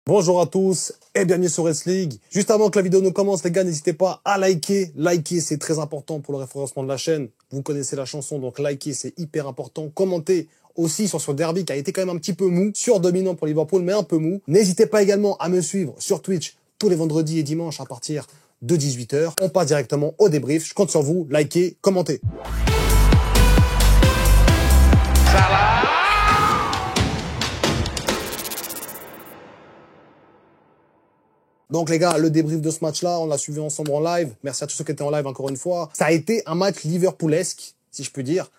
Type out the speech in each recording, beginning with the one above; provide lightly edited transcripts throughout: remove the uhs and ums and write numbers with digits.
Bonjour à tous et bienvenue sur Rest League. Juste avant que la vidéo ne commence, les gars, n'hésitez pas à liker. Liker, c'est très important pour le référencement de la chaîne. Vous connaissez la chanson, donc liker, c'est hyper important. Commentez aussi sur ce derby qui a été quand même un petit peu mou, surdominant pour Liverpool, mais un peu mou. N'hésitez pas également à me suivre sur Twitch tous les vendredis et dimanches à partir de 18 h. On passe directement au débrief. Je compte sur vous. Likez, commentez. Donc les gars, le débrief de ce match-là, on l'a suivi ensemble en live. Merci à tous ceux qui étaient en live encore une fois. Ça a été un match Liverpoolesque, si je peux dire,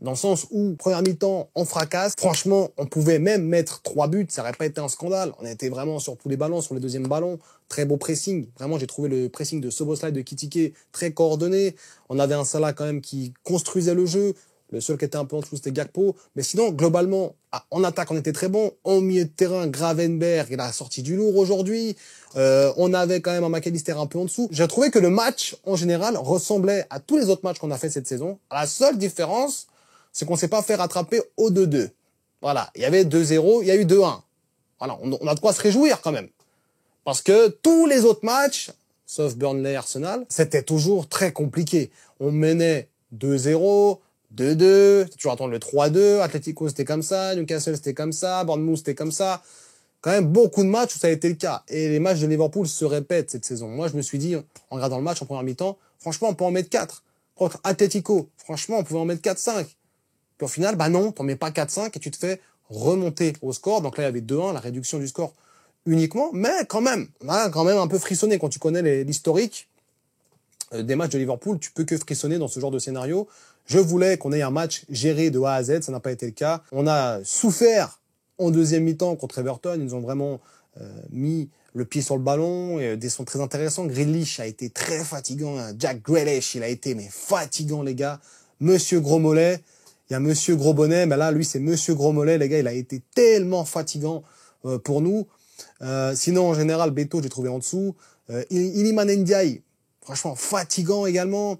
dans le sens où, première mi-temps, on fracasse. Franchement, on pouvait même mettre 3 buts, ça n'aurait pas été un scandale. On était vraiment sur tous les ballons, sur les deuxièmes ballons. Très beau pressing. Vraiment, j'ai trouvé le pressing de Szoboszlai, de Kitike très coordonné. On avait un Salah quand même qui construisait le jeu. Le seul qui était un peu en dessous, c'était Gakpo. Mais sinon, globalement, en attaque, on était très bon. En milieu de terrain, Gravenberch, il a sorti du lourd aujourd'hui. On avait quand même un McAllister un peu en dessous. J'ai trouvé que le match, en général, ressemblait à tous les autres matchs qu'on a fait cette saison. La seule différence, c'est qu'on s'est pas fait rattraper au 2-2. Voilà. Il y avait 2-0, il y a eu 2-1. Voilà. On a de quoi se réjouir quand même. Parce que tous les autres matchs, sauf Burnley et Arsenal, c'était toujours très compliqué. On menait 2-0, 2-2, toujours attendre le 3-2, Atlético c'était comme ça, Newcastle c'était comme ça, Bournemouth c'était comme ça. Quand même beaucoup de matchs où ça a été le cas. Et les matchs de Liverpool se répètent cette saison. Moi je me suis dit, en regardant le match en première mi-temps, franchement on peut en mettre 4. Contre Atlético, franchement on pouvait en mettre 4-5. Puis au final, bah non, t'en mets pas 4-5 et tu te fais remonter au score. Donc là il y avait 2-1, la réduction du score uniquement. Mais quand même, on a quand même un peu frissonné quand tu connais l'historique des matchs de Liverpool. Tu peux que frissonner dans ce genre de scénario. Je voulais qu'on ait un match géré de A à Z, ça n'a pas été le cas. On a souffert en deuxième mi-temps contre Everton, ils nous ont vraiment mis le pied sur le ballon, et des sons très intéressants. Grealish a été très fatigant, Jack Grealish, il a été mais fatigant les gars. Monsieur Gros Mollet, il y a Monsieur Gros Bonnet, mais là lui c'est Monsieur Gros Mollet les gars, il a été tellement fatigant pour nous. Sinon en général Beto j'ai trouvé en dessous. Iliman Ndiaye, franchement fatigant également.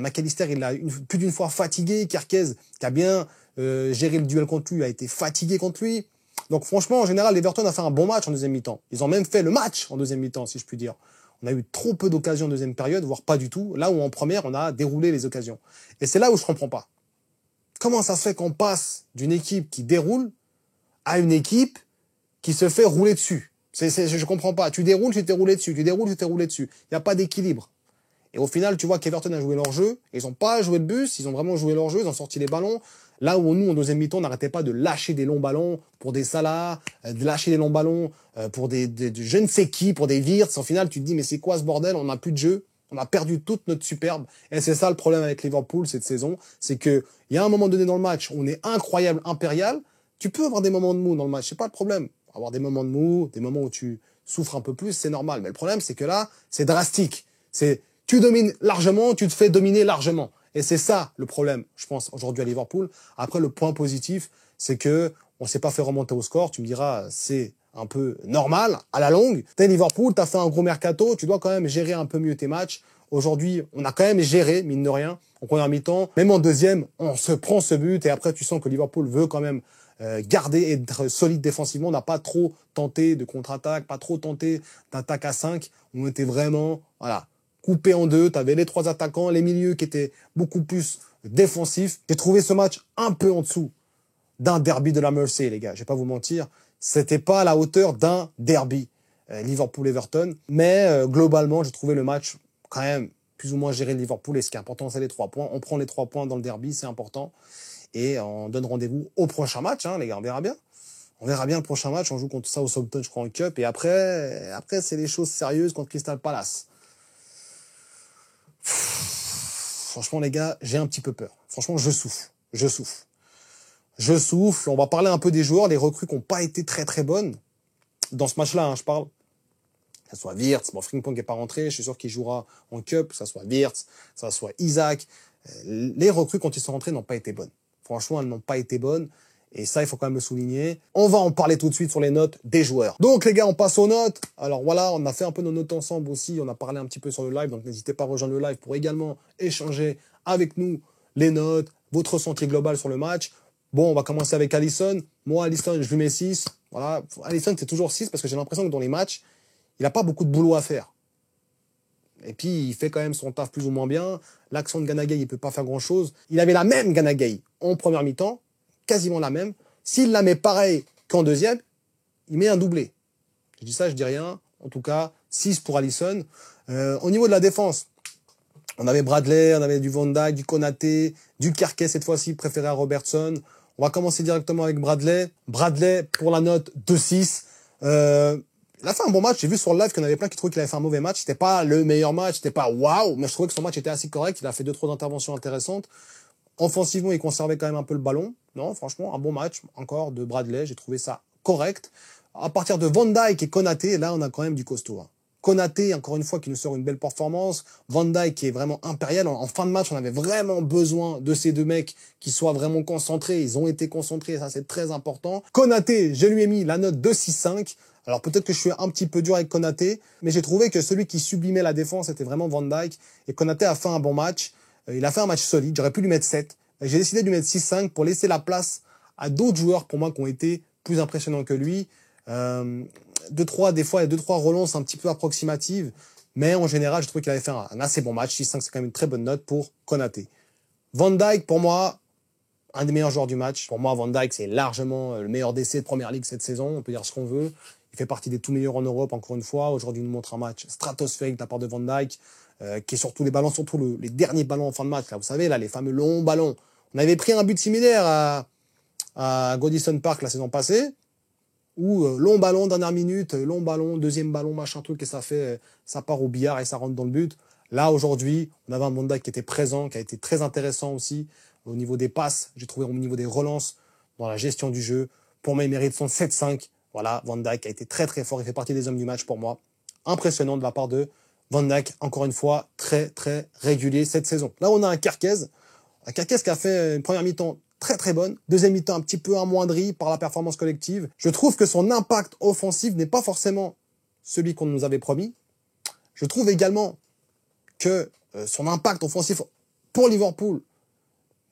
McAllister, il l'a plus d'une fois fatigué. Kerkez, qui a bien géré le duel contre lui, a été fatigué contre lui. Donc franchement, en général, l'Everton a fait un bon match en deuxième mi-temps. Ils ont même fait le match en deuxième mi-temps, si je puis dire. On a eu trop peu d'occasions en deuxième période, voire pas du tout. Là où en première, on a déroulé les occasions. Et c'est là où je comprends pas. Comment ça se fait qu'on passe d'une équipe qui déroule à une équipe qui se fait rouler dessus? Je comprends pas. Tu déroules, tu t'es roulé dessus. Tu déroules, tu t'es roulé dessus. Il n'y a pas d'équilibre. Et au final, tu vois qu'Everton a joué leur jeu. Ils n'ont pas joué le bus, ils ont vraiment joué leur jeu, ils ont sorti les ballons. Là où nous, en deuxième mi-temps, on n'arrêtait pas de lâcher des longs ballons pour des Salah, de lâcher des longs ballons pour des je ne sais qui, pour des Wirtz. Au final, tu te dis, mais c'est quoi ce bordel? On n'a plus de jeu. On a perdu toute notre superbe. Et c'est ça le problème avec Liverpool cette saison. C'est que il y a un moment donné dans le match où on est incroyable, impérial. Tu peux avoir des moments de mou dans le match, c'est pas le problème. Avoir des moments de mou, des moments où tu souffres un peu plus, c'est normal. Mais le problème, c'est que là, c'est drastique. Tu domines largement, tu te fais dominer largement. Et c'est ça le problème, je pense, aujourd'hui à Liverpool. Après, le point positif, c'est que on s'est pas fait remonter au score. Tu me diras, c'est un peu normal, à la longue. T'es Liverpool, t'as fait un gros mercato, tu dois quand même gérer un peu mieux tes matchs. Aujourd'hui, on a quand même géré, mine de rien, en première mi-temps. Même en deuxième, on se prend ce but et après, tu sens que Liverpool veut quand même garder et être solide défensivement. On n'a pas trop tenté de contre-attaque, pas trop tenté d'attaque à 5. On était vraiment, voilà, coupé en deux, tu avais les 3 attaquants, les milieux qui étaient beaucoup plus défensifs. J'ai trouvé ce match un peu en dessous d'un derby de la Mersey, les gars. Je vais pas vous mentir, c'était pas à la hauteur d'un derby Liverpool-Everton, mais globalement, j'ai trouvé le match quand même plus ou moins géré de Liverpool. Et ce qui est important, c'est les 3 points. On prend les 3 points dans le derby, c'est important. Et on donne rendez-vous au prochain match, hein, les gars. On verra bien. On verra bien le prochain match. On joue contre Southampton, je crois, en Cup. Et après, c'est les choses sérieuses contre Crystal Palace. Franchement, les gars, j'ai un petit peu peur. Franchement, je souffle. Je souffle. On va parler un peu des joueurs, les recrues qui n'ont pas été très très bonnes. Dans ce match-là, hein, je parle. Que ça soit Wirtz, bon, Frimpong n'est pas rentré, je suis sûr qu'il jouera en Cup, que ça soit Wirtz, que ça soit Isaac. Les recrues, quand ils sont rentrés, n'ont pas été bonnes. Franchement, elles n'ont pas été bonnes. Et ça, il faut quand même le souligner. On va en parler tout de suite sur les notes des joueurs. Donc, les gars, on passe aux notes. Alors voilà, on a fait un peu nos notes ensemble aussi. On a parlé un petit peu sur le live. Donc, n'hésitez pas à rejoindre le live pour également échanger avec nous les notes, votre ressenti global sur le match. Bon, on va commencer avec Alisson. Moi, Alisson, je lui mets 6. Voilà. Alisson, c'est toujours 6 parce que j'ai l'impression que dans les matchs, il n'a pas beaucoup de boulot à faire. Et puis, il fait quand même son taf plus ou moins bien. L'action de Gana Gueye, il peut pas faire grand-chose. Il avait la même Gana Gueye en première mi-temps, quasiment la même. S'il la met pareil qu'en deuxième, il met un doublé. Je dis ça, je dis rien. En tout cas, 6 pour Alisson. Au niveau de la défense, on avait Bradley, on avait du Van Dijk, du Konaté, du Kerkez cette fois-ci, préféré à Robertson. On va commencer directement avec Bradley. Bradley, pour la note 2-6. Il a fait un bon match. J'ai vu sur le live qu'il y en avait plein qui trouvaient qu'il avait fait un mauvais match. C'était pas le meilleur match, c'était pas waouh, mais je trouvais que son match était assez correct. Il a fait 2-3 interventions intéressantes. Offensivement, il conservait quand même un peu le ballon. Non, franchement, un bon match encore de Bradley. J'ai trouvé ça correct. À partir de Van Dijk et Konaté, là, on a quand même du costaud. Hein. Konaté, encore une fois, qui nous sort une belle performance. Van Dijk qui est vraiment impérial. En fin de match, on avait vraiment besoin de ces deux mecs qui soient vraiment concentrés. Ils ont été concentrés, ça c'est très important. Konaté, je lui ai mis la note de 6,5. Alors peut-être que je suis un petit peu dur avec Konaté, mais j'ai trouvé que celui qui sublimait la défense, c'était vraiment Van Dijk. Et Konaté a fait un bon match. Il a fait un match solide. J'aurais pu lui mettre 7. J'ai décidé de lui mettre 6,5 pour laisser la place à d'autres joueurs pour moi qui ont été plus impressionnants que lui. 2-3, des fois, il y a 2-3 relances un petit peu approximatives. Mais en général, je trouve qu'il avait fait un assez bon match. 6,5, c'est quand même une très bonne note pour Konaté. Van Dijk, pour moi, un des meilleurs joueurs du match. Pour moi, Van Dijk, c'est largement le meilleur d'essai de Première Ligue cette saison. On peut dire ce qu'on veut. Il fait partie des tout meilleurs en Europe, encore une fois. Aujourd'hui, il nous montre un match stratosphérique de la part de Van Dijk, qui est surtout les ballons, surtout les derniers ballons en fin de match. Là, vous savez, là, les fameux longs ballons. On avait pris un but similaire à Goodison Park la saison passée, où long ballon, dernière minute, long ballon, deuxième ballon, machin truc, et ça part au billard et ça rentre dans le but. Là, aujourd'hui, on avait un Van Dijk qui était présent, qui a été très intéressant aussi au niveau des passes. J'ai trouvé au niveau des relances, dans la gestion du jeu. Pour moi, il mérite son 7-5. Voilà, Van Dijk a été très très fort. Il fait partie des hommes du match pour moi. Impressionnant de la part de Van Dijk. Encore une fois, très très régulier cette saison. Là, on a un Kerkez. Un Kerkez qui a fait une première mi-temps très très bonne. Deuxième mi-temps un petit peu amoindri par la performance collective. Je trouve que son impact offensif n'est pas forcément celui qu'on nous avait promis. Je trouve également que son impact offensif pour Liverpool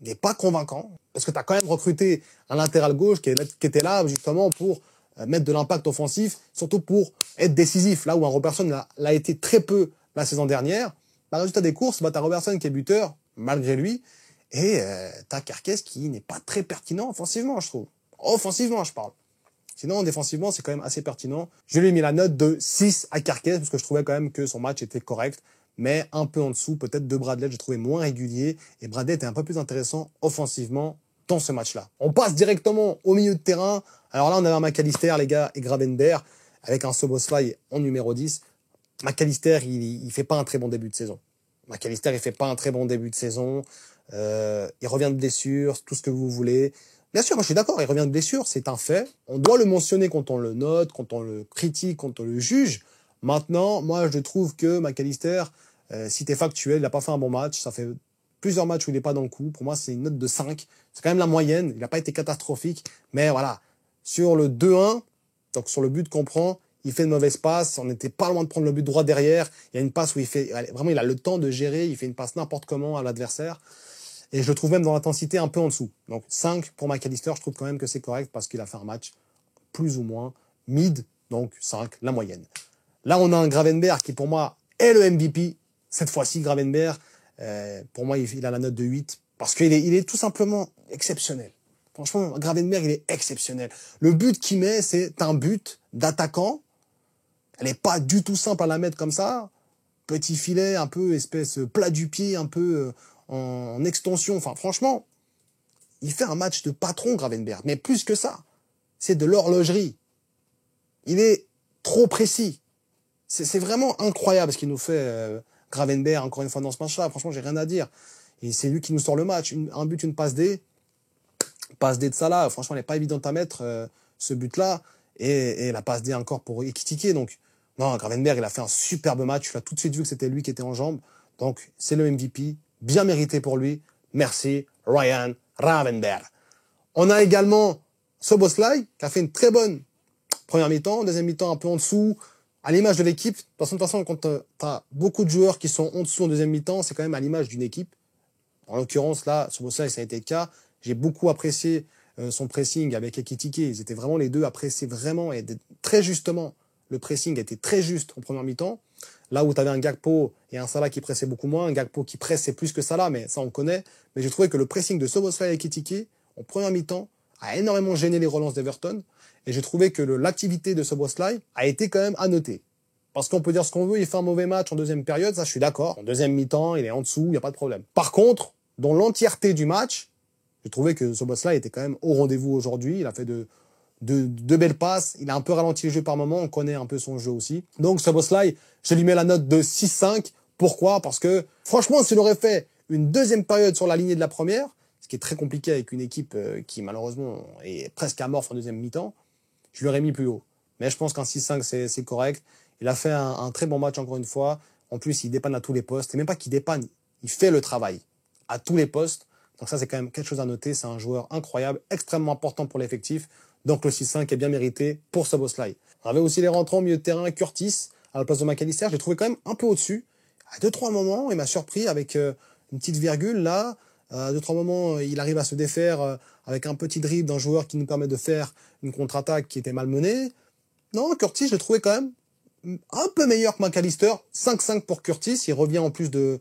n'est pas convaincant. Parce que tu as quand même recruté un latéral gauche qui était là justement pour mettre de l'impact offensif, surtout pour être décisif. Là où un Robertson l'a été très peu la saison dernière. Par résultat des courses, tu as Robertson qui est buteur, malgré lui. Et t'as Kerkez qui n'est pas très pertinent offensivement, je trouve. Offensivement, je parle. Sinon, défensivement, c'est quand même assez pertinent. Je lui ai mis la note de 6 à Kerkez, parce que je trouvais quand même que son match était correct, mais un peu en dessous, peut-être de Bradley, je trouvais moins régulier, et Bradley était un peu plus intéressant offensivement dans ce match-là. On passe directement au milieu de terrain. Alors là, on avait un McAllister, les gars, et Gravenberch, avec un Szoboszlai en numéro 10. McAllister, il fait pas un très bon début de saison. McAllister, il fait pas un très bon début de saison. Il revient de blessure, tout ce que vous voulez. Bien sûr, moi je suis d'accord, il revient de blessure, c'est un fait. On doit le mentionner quand on le note, quand on le critique, quand on le juge. Maintenant, moi je trouve que McAllister, si t'es factuel, il a pas fait un bon match. Ça fait plusieurs matchs où il est pas dans le coup. Pour moi, c'est une note de 5. C'est quand même la moyenne. Il n'a pas été catastrophique. Mais voilà, sur le 2-1, donc sur le but qu'on prend, il fait une mauvaise passe. On n'était pas loin de prendre le but droit derrière. Il y a une passe où vraiment, il a le temps de gérer. Il fait une passe n'importe comment à l'adversaire. Et je le trouve même dans l'intensité un peu en dessous. Donc 5 pour McAllister, je trouve quand même que c'est correct parce qu'il a fait un match plus ou moins mid, donc 5, la moyenne. Là, on a un Gravenberch qui pour moi est le MVP. Cette fois-ci, Gravenberch, pour moi, il a la note de 8 parce qu'il est tout simplement exceptionnel. Franchement, Gravenberch, il est exceptionnel. Le but qu'il met, c'est un but d'attaquant. Elle n'est pas du tout simple à la mettre comme ça. Petit filet, un peu espèce plat du pied, un peu en extension. Enfin, franchement, il fait un match de patron, Gravenberch. Mais plus que ça, c'est de l'horlogerie. Il est trop précis. C'est vraiment incroyable ce qu'il nous fait, Gravenberch, encore une fois dans ce match-là. Franchement, j'ai rien à dire. Et c'est lui qui nous sort le match. Un but, une passe D. Passe D de Salah. Franchement, elle n'est pas évidente à mettre, ce but-là. Et la passe D encore pour Ekitike. Donc, non, Gravenberch, il a fait un superbe match. Tu l'as tout de suite vu que c'était lui qui était en jambes. Donc, c'est le MVP. Bien mérité pour lui. Merci, Ryan Gravenberch. On a également Szoboszlai, qui a fait une très bonne première mi-temps. Deuxième mi-temps, un peu en dessous. À l'image de l'équipe. De toute façon, quand tu as beaucoup de joueurs qui sont en dessous en deuxième mi-temps, c'est quand même à l'image d'une équipe. En l'occurrence, là, Szoboszlai, ça a été le cas. J'ai beaucoup apprécié son pressing avec Ekitike. Ils étaient vraiment les deux à presser vraiment et très justement. Le pressing était très juste en première mi-temps. Là où tu avais un Gakpo et un Salah qui pressait beaucoup moins. Un Gakpo qui pressait plus que Salah, mais ça on connaît. Mais j'ai trouvé que le pressing de Szoboszlai et Ekitike en première mi-temps a énormément gêné les relances d'Everton. Et j'ai trouvé que l'activité de Szoboszlai a été quand même à noter. Parce qu'on peut dire ce qu'on veut, il fait un mauvais match en deuxième période, ça je suis d'accord. En deuxième mi-temps, il est en dessous, il n'y a pas de problème. Par contre, dans l'entièreté du match, j'ai trouvé que Szoboszlai était quand même au rendez-vous aujourd'hui. Il a fait de belles passes. Il a un peu ralenti le jeu par moment. On connaît un peu son jeu aussi. Donc, Szoboszlai, je lui mets la note de 6-5. Pourquoi? Parce que, franchement, s'il aurait fait une deuxième période sur la lignée de la première, ce qui est très compliqué avec une équipe qui, malheureusement, est presque amorphe en deuxième mi-temps, je l'aurais mis plus haut. Mais je pense qu'un 6-5, c'est correct. Il a fait un très bon match, encore une fois. En plus, il dépanne à tous les postes. Et même pas qu'il dépanne, il fait le travail à tous les postes. Donc ça, c'est quand même quelque chose à noter. C'est un joueur incroyable, extrêmement important pour l'effectif. Donc le 6-5 est bien mérité pour Szoboszlai. On avait aussi les rentrants au milieu de terrain, Curtis, à la place de McAllister. J'ai trouvé quand même un peu au-dessus. À 2-3 moments, il m'a surpris avec une petite virgule là. À 2-3 moments, il arrive à se défaire avec un petit dribble d'un joueur qui nous permet de faire une contre-attaque qui était mal menée. Non, Curtis, je l'ai trouvé quand même un peu meilleur que McAllister. 5-5 pour Curtis. Il revient en plus de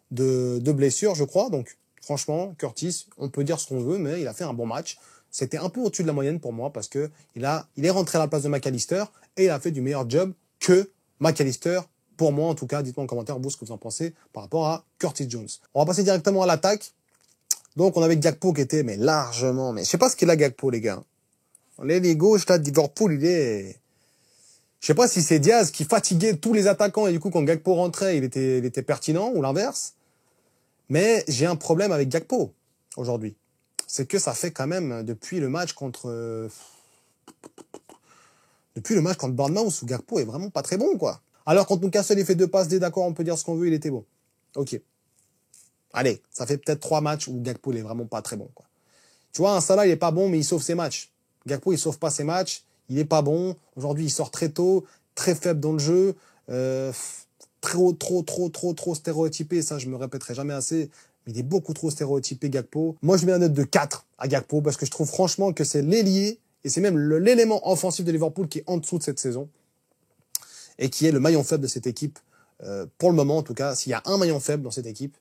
blessures, je crois. Donc franchement, Curtis, on peut dire ce qu'on veut, mais il a fait un bon match. C'était un peu au-dessus de la moyenne pour moi parce que il est rentré à la place de McAllister et il a fait du meilleur job que McAllister. Pour moi, en tout cas, dites-moi en commentaire vous ce que vous en pensez par rapport à Curtis Jones. On va passer directement à l'attaque. Donc, on avait Gakpo qui était, mais largement, mais je sais pas ce qu'il a Gakpo, les gars. Les gauches, là, de Liverpool, je sais pas si c'est Diaz qui fatiguait tous les attaquants et du coup, quand Gakpo rentrait, il était pertinent ou l'inverse. Mais j'ai un problème avec Gakpo aujourd'hui. C'est que ça fait quand même depuis le match contre Bournemouth où Gakpo est vraiment pas très bon, quoi. Alors, quand Newcastle il fait 2 passes D, d'accord, on peut dire ce qu'on veut, il était bon. Ok. Allez, ça fait peut-être 3 matchs où Gakpo il est vraiment pas très bon, quoi. Tu vois, un Salah, il est pas bon, mais il sauve ses matchs. Gakpo, il sauve pas ses matchs. Il est pas bon. Aujourd'hui, il sort très tôt, très faible dans le jeu, trop stéréotypé. Ça, je me répéterai jamais assez. Mais il est beaucoup trop stéréotypé, Gakpo. Moi, je mets une note de 4 à Gakpo parce que je trouve franchement que c'est l'ailier et c'est même l'élément offensif de Liverpool qui est en dessous de cette saison et qui est le maillon faible de cette équipe. Pour le moment, en tout cas, s'il y a un maillon faible dans cette équipe,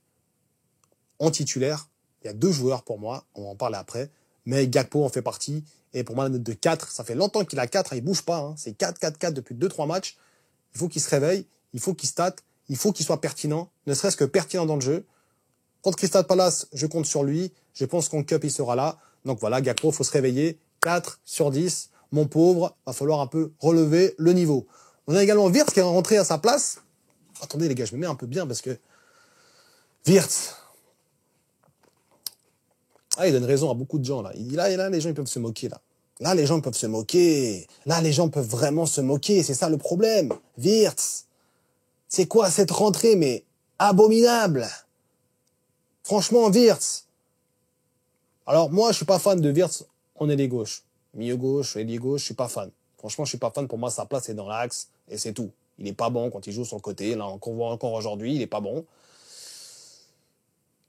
en titulaire, il y a 2 joueurs pour moi, on va en parler après, mais Gakpo en fait partie, et pour moi la note de 4, ça fait longtemps qu'il a 4, il bouge pas, hein. C'est 4 depuis 2-3 matchs, il faut qu'il se réveille, il faut qu'il state, il faut qu'il soit pertinent, ne serait-ce que pertinent dans le jeu. Contre Crystal Palace, je compte sur lui, je pense qu'en Cup il sera là, donc voilà, Gakpo, faut se réveiller, 4/10, mon pauvre, va falloir un peu relever le niveau. On a également Wirtz qui est rentré à sa place. Attendez les gars, je me mets un peu bien parce que Wirtz, il donne raison à beaucoup de gens, là. Là, les gens, ils peuvent se moquer, là. Là, les gens peuvent se moquer. Là, les gens peuvent vraiment se moquer. C'est ça le problème. Wirtz. C'est quoi cette rentrée, mais abominable. Franchement, Wirtz. Alors, moi, je suis pas fan de Wirtz en ailier gauche. Milieu gauche, ailier gauche, je suis pas fan. Franchement, je suis pas fan. Pour moi, sa place est dans l'axe. Et c'est tout. Il est pas bon quand il joue sur le côté. Là, on voit encore aujourd'hui, il est pas bon.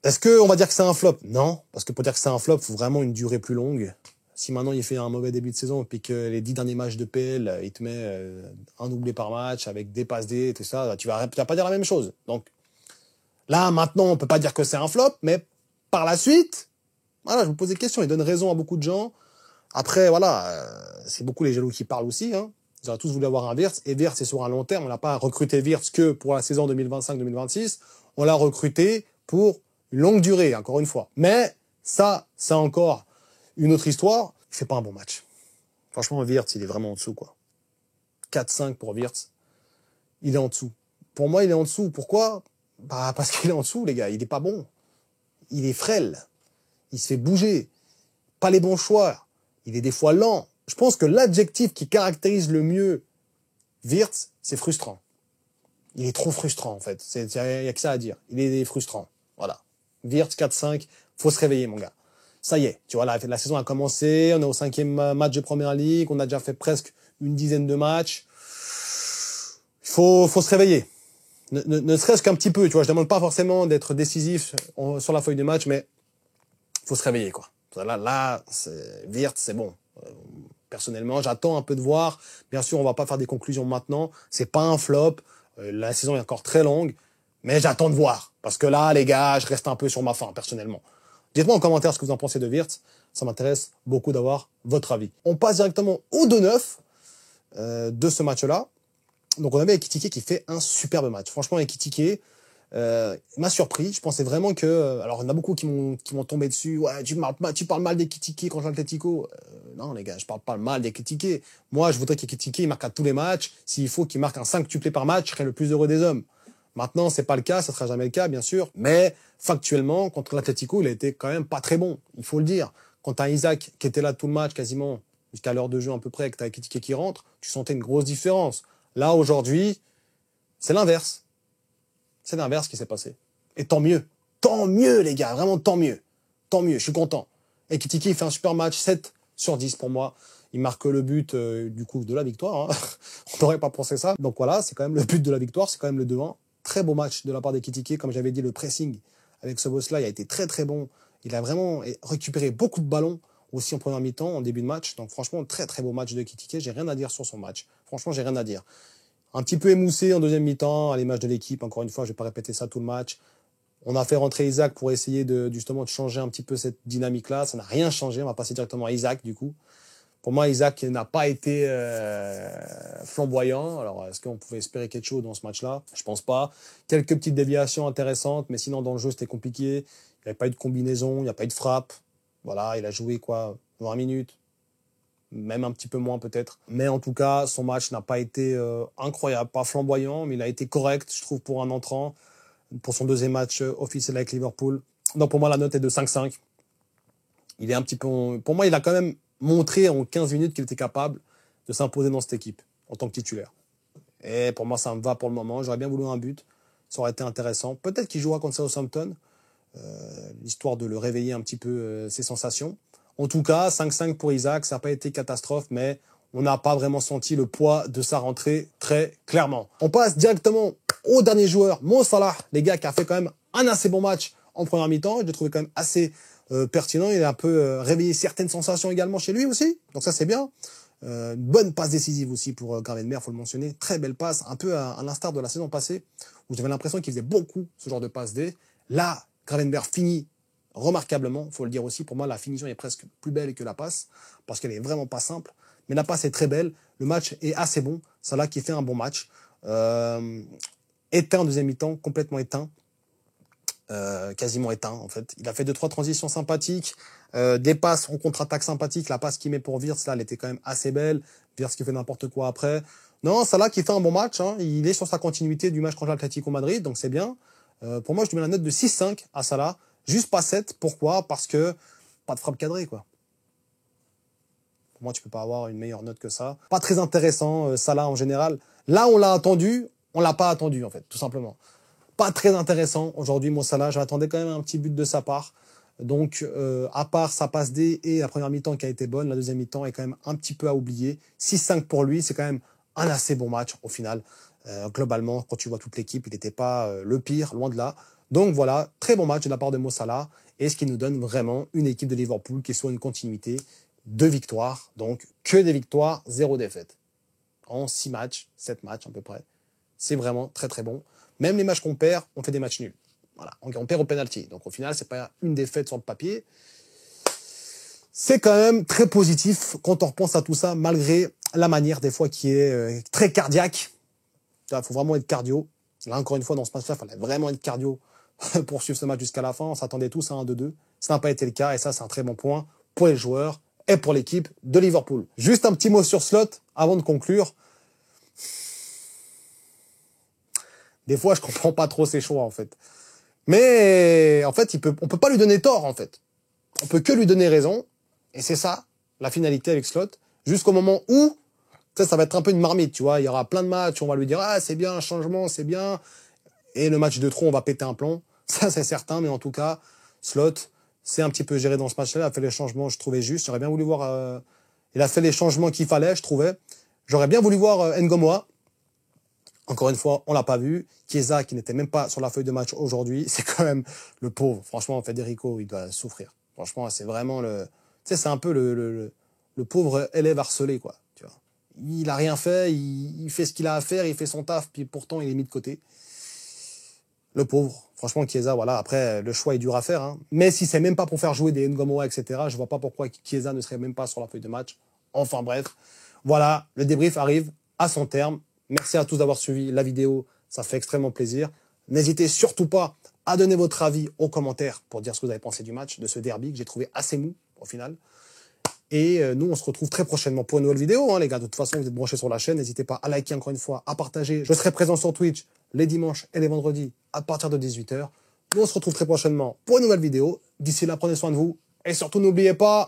Est-ce qu'on va dire que c'est un flop? Non, parce que pour dire que c'est un flop, il faut vraiment une durée plus longue. Si maintenant il fait un mauvais début de saison, puis que les 10 derniers matchs de PL, il te met un doublé par match, avec des passes D et tout ça, tu vas pas dire la même chose. Donc là, maintenant, on peut pas dire que c'est un flop, mais par la suite, voilà, je vous pose des questions. Il donne raison à beaucoup de gens. Après, voilà, c'est beaucoup les jaloux qui parlent aussi, hein. Ils auraient tous voulu avoir un Wirtz, et Wirtz, c'est sur un long terme. On n'a pas recruté Wirtz que pour la saison 2025-2026. On l'a recruté pour une longue durée, encore une fois. Mais ça, c'est encore une autre histoire. Il fait pas un bon match. Franchement, Wirtz, il est vraiment en dessous, quoi. 4-5 pour Wirtz. Il est en dessous. Pour moi, il est en dessous. Pourquoi? Bah, parce qu'il est en dessous, les gars. Il est pas bon. Il est frêle. Il se fait bouger. Pas les bons choix. Il est des fois lent. Je pense que l'adjectif qui caractérise le mieux Wirtz, c'est frustrant. Il est trop frustrant, en fait. Il y a que ça à dire. Il est frustrant. Voilà. Wirtz 4-5, faut se réveiller, mon gars. Ça y est, tu vois, la saison a commencé, on est au 5e match de Première Ligue, on a déjà fait presque une dizaine de matchs. Faut se réveiller. Ne serait-ce qu'un petit peu, tu vois, je demande pas forcément d'être décisif sur la feuille de match, mais faut se réveiller, quoi. Là, Wirtz, c'est bon. Personnellement, j'attends un peu de voir. Bien sûr, on va pas faire des conclusions maintenant. C'est pas un flop. La saison est encore très longue. Mais j'attends de voir. Parce que là, les gars, je reste un peu sur ma faim, personnellement. Dites-moi en commentaire ce que vous en pensez de Wirtz. Ça m'intéresse beaucoup d'avoir votre avis. On passe directement au 2-9 de ce match-là. Donc, on avait Ekitike qui fait un superbe match. Franchement, Ekitike m'a surpris. Je pensais vraiment que... alors, il y en a beaucoup qui m'ont tombé dessus. Ouais, tu parles mal d'Ekitike contre l'Atlético. Non, les gars, je parle pas mal d'Ekitike. Moi, je voudrais qu'Ekitike il marque à tous les matchs. S'il faut qu'il marque un 5-tuplé par match, je serais le plus heureux des hommes. Maintenant, c'est pas le cas, ça sera jamais le cas, bien sûr. Mais factuellement, contre l'Atlético, il a été quand même pas très bon. Il faut le dire. Quand t'as Isaac qui était là tout le match, quasiment jusqu'à l'heure de jeu à peu près, que t'as Ekitike qui rentre, tu sentais une grosse différence. Là, aujourd'hui, c'est l'inverse. C'est l'inverse qui s'est passé. Et tant mieux. Tant mieux, les gars. Vraiment, tant mieux. Tant mieux. Je suis content. Ekitike, il fait un super match. 7/10 pour moi. Il marque le but, du coup, de la victoire. Hein. On n'aurait pas pensé ça. Donc voilà, c'est quand même le but de la victoire. C'est quand même le 2-1. Très beau match de la part d'Ekitike. Comme j'avais dit, le pressing avec ce boss-là, il a été très, très bon. Il a vraiment récupéré beaucoup de ballons aussi en première mi-temps, en début de match. Donc franchement, très, très beau match de Ekitike. J'ai rien à dire sur son match. Franchement, j'ai rien à dire. Un petit peu émoussé en deuxième mi-temps, à l'image de l'équipe. Encore une fois, je vais pas répéter ça tout le match. On a fait rentrer Isaac pour essayer justement de changer un petit peu cette dynamique-là. Ça n'a rien changé. On va passer directement à Isaac, du coup. Pour moi, Isaac n'a pas été flamboyant. Alors, est-ce qu'on pouvait espérer quelque chose dans ce match-là? Je pense pas. Quelques petites déviations intéressantes, mais sinon, dans le jeu, c'était compliqué. Il n'y avait pas eu de combinaison, il n'y a pas eu de frappe. Voilà, il a joué, 20 minutes. Même un petit peu moins peut-être. Mais en tout cas, son match n'a pas été incroyable, pas flamboyant, mais il a été correct, je trouve, pour un entrant, pour son deuxième match officiel avec Liverpool. Donc pour moi, la note est de 5-5. Il est un petit peu... Pour moi, il a quand même montré en 15 minutes qu'il était capable de s'imposer dans cette équipe en tant que titulaire. Et pour moi, ça me va pour le moment. J'aurais bien voulu un but. Ça aurait été intéressant. Peut-être qu'il jouera contre Southampton, l'histoire de le réveiller un petit peu ses sensations. En tout cas, 5-5 pour Isaac, ça n'a pas été catastrophe, mais on n'a pas vraiment senti le poids de sa rentrée très clairement. On passe directement au dernier joueur, Mo Salah, les gars, qui a fait quand même un assez bon match en première mi-temps. Je l'ai trouvé quand même assez pertinent. Il a un peu réveillé certaines sensations également chez lui aussi, donc ça c'est bien. Une bonne passe décisive aussi pour Gravenberch, faut le mentionner. Très belle passe, un peu à l'instar de la saison passée, où j'avais l'impression qu'il faisait beaucoup ce genre de passe D. Là, Gravenberch finit remarquablement, faut le dire aussi. Pour moi, la finition est presque plus belle que la passe, parce qu'elle est vraiment pas simple. Mais la passe est très belle. Le match est assez bon. Salah qui fait un bon match. Éteint en deuxième mi-temps, complètement éteint. Quasiment éteint, en fait. Il a fait 2-3 transitions sympathiques. Des passes en contre-attaque sympathiques. La passe qu'il met pour Wirtz, là, elle était quand même assez belle. Wirtz qui fait n'importe quoi après. Non, Salah qui fait un bon match. Hein. Il est sur sa continuité du match contre l'Atlético Madrid, donc c'est bien. Pour moi, je lui mets la note de 6-5 à Salah. Juste pas 7. Pourquoi? Parce que pas de frappe cadrée, quoi. Pour moi, tu peux pas avoir une meilleure note que ça. Pas très intéressant, Salah en général. Là, on l'a attendu. On l'a pas attendu, en fait, tout simplement. Pas très intéressant aujourd'hui, Mo Salah. J'attendais quand même un petit but de sa part. Donc, à part sa passe D et la première mi-temps qui a été bonne, la deuxième mi-temps est quand même un petit peu à oublier. 6-5 pour lui, c'est quand même un assez bon match au final. Globalement, quand tu vois toute l'équipe, il n'était pas le pire, loin de là. Donc voilà, très bon match de la part de Mo Salah, et ce qui nous donne vraiment une équipe de Liverpool qui est sur une continuité de victoires. Donc que des victoires, 0 défaite. En 6 matchs, 7 matchs à peu près. C'est vraiment très très bon. Même les matchs qu'on perd, on fait des matchs nuls. Voilà, on perd au penalty. Donc au final, c'est pas une défaite sur le papier. C'est quand même très positif quand on repense à tout ça, malgré la manière des fois qui est très cardiaque. Il faut vraiment être cardio. Là, encore une fois, dans ce match-là, il fallait vraiment être cardio pour suivre ce match jusqu'à la fin. On s'attendait tous à un 2-2. Ça n'a pas été le cas, et ça, c'est un très bon point pour les joueurs et pour l'équipe de Liverpool. Juste un petit mot sur Slot avant de conclure. Des fois, je comprends pas trop ses choix, en fait. Mais, en fait, on peut pas lui donner tort, en fait. On peut que lui donner raison. Et c'est ça, la finalité avec Slot. Jusqu'au moment où, ça va être un peu une marmite, tu vois. Il y aura plein de matchs, on va lui dire, ah, c'est bien, un changement, c'est bien. Et le match de trop, on va péter un plomb. Ça, c'est certain. Mais en tout cas, Slot, c'est un petit peu géré dans ce match-là. Il a fait les changements, je trouvais juste. J'aurais bien voulu voir, il a fait les changements qu'il fallait, je trouvais. J'aurais bien voulu voir Ngomoa. Encore une fois, on l'a pas vu. Chiesa, qui n'était même pas sur la feuille de match aujourd'hui, c'est quand même le pauvre. Franchement, Federico, il doit souffrir. Franchement, c'est vraiment le... Tu sais, c'est un peu le pauvre élève harcelé, quoi. Tu vois. Il a rien fait, il fait ce qu'il a à faire, il fait son taf, puis pourtant, il est mis de côté. Le pauvre. Franchement, Chiesa, voilà. Après, le choix est dur à faire, hein. Mais si c'est même pas pour faire jouer des Ngomora, etc., je vois pas pourquoi Chiesa ne serait même pas sur la feuille de match. Enfin, bref. Voilà. Le débrief arrive à son terme. Merci à tous d'avoir suivi la vidéo. Ça fait extrêmement plaisir. N'hésitez surtout pas à donner votre avis aux commentaires pour dire ce que vous avez pensé du match, de ce derby que j'ai trouvé assez mou, au final. Et nous, on se retrouve très prochainement pour une nouvelle vidéo, hein, les gars. De toute façon, vous êtes branchés sur la chaîne. N'hésitez pas à liker encore une fois, à partager. Je serai présent sur Twitch les dimanches et les vendredis à partir de 18 h. Nous, on se retrouve très prochainement pour une nouvelle vidéo. D'ici là, prenez soin de vous. Et surtout, n'oubliez pas...